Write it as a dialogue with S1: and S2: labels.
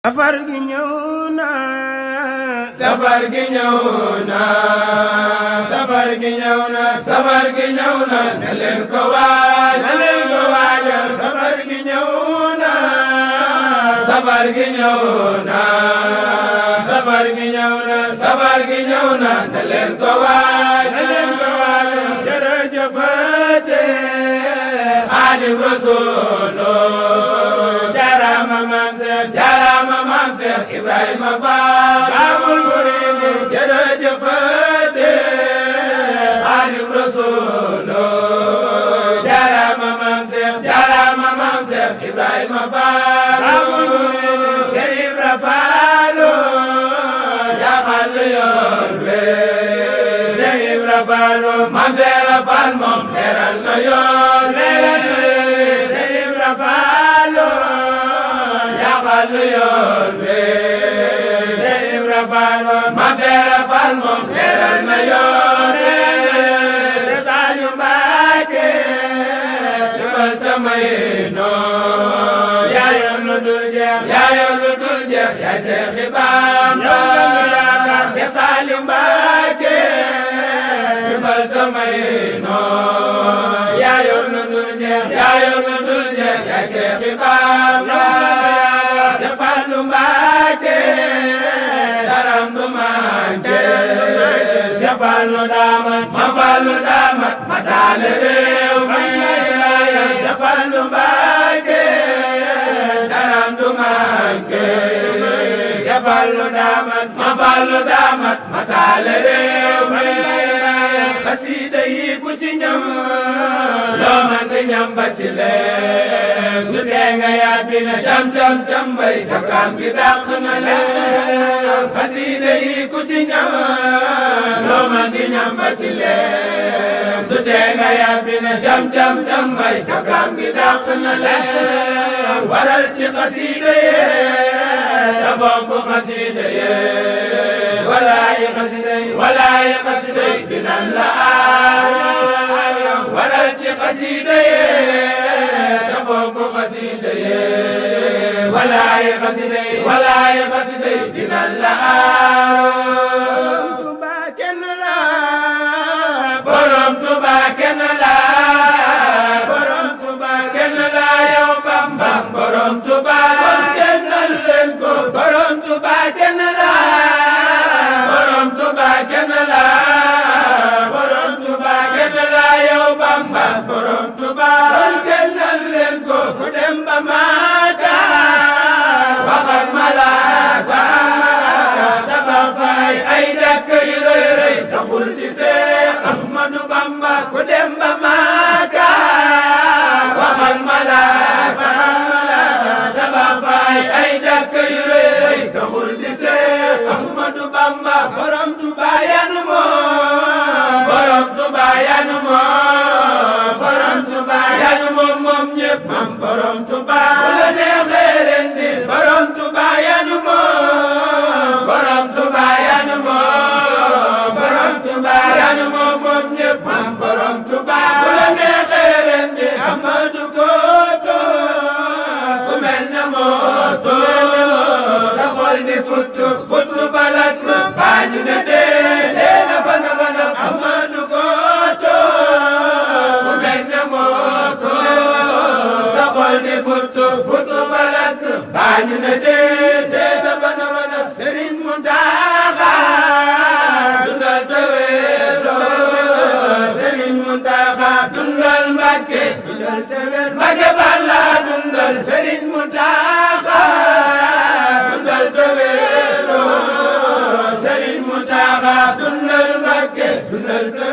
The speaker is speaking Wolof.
S1: safar gi ñëw na
S2: safar gi ñëw na safar gi ñëw na safar gi ñëw na na leen ko waajal safar gi ñëw na safar gi ñëw na safar gi ñëw na safar gi ñëw na na leen ko waajal jërëjëfate Xaadim Rasuul jaaraama maam Seex Ibrahima Faal Baabul Muriid jërëjëfate Xaadim Rasuul jaaraama maam Seex Ibrahima Faal Baabul Muriid Seex Ibra Faal yaxal yoon we Seex Ibra Faal maam Seex Faal moom leeral na yoon Seex Ibra Faal yaxal yoon we Seex Ibra Faal maam Seex Faal moom leeral na yoon Seex Saaliu Mbàkke jubal tamay noo yaa yor lu dul jeex yaay Seex Bamba Seex Saaliu Mbàkke jubal tamay noo yaa yor lu dul jeex yaay Seex Bamba Seex Fallu Mbàkke daram du manke Seex Fallu daamat ma taale réew mi Seex Fallu Mbàkke daram du manke Seex Fallu daamat ma taale réew mi xasida yi ku ci ñam loo man di ñam ba ci leen du tee nga yàbbi na jam bay cafkaam gi dàq na leen xasida yi ku ci ñam loo man di ñam ba ci leen du tee nga yàbbi na jam bay cafkaam gi dàq na leen waral ci xasida yee da fonk xasida yee walaayi xasida yi dinañ la aar waral ci xasida yee da fonk xasida yee walaayi xasida yi dinañ la aar Tuuba kenn la borom Tuuba kenn la borom Tuuba kenn la yow Bamba borom Tuuba kon kennal leen ko borom Tuuba kenn la borom Tuuba kenn la borom Tuuba kenn la yow Bamba borom Tuuba kon kennal leen ko ku dem ba Maaka waxal malaaka tabax fay ay dëkk yu rëy taxul di Seex Ahmadu Bamba ku dem ba Maaka waxal malaaka tabax fay ay dëkk yu rëy taxul di Seex Ahmadu Bamba borom Tuuba yanu moom borom Tuuba yanu moom borom Tuuba yanu moom moom ñépp mam borom Tuuba bu la neexee ren di borom Tuuba yanu moom borom Tuuba yanu moom borom Tuuba yanu moom moom ñépp mam borom Tuuba bu la neexee ren di Amadu Koto ku mel na mooto sa xol di futu balak baa ñu ne dee na bana Amadu Koto ku mel na mooto sa xol di futu balak baa ñu ne dee na bana Sëriñ Muntaxa dundal te wéeroo Sëriñ Muntaxa dundal Mbàkke Mbàkke Balla dundal Sëriñ Muntaxa dundal te wéeroo Sëriñ Muntaxa dundal Mbàkke dundal te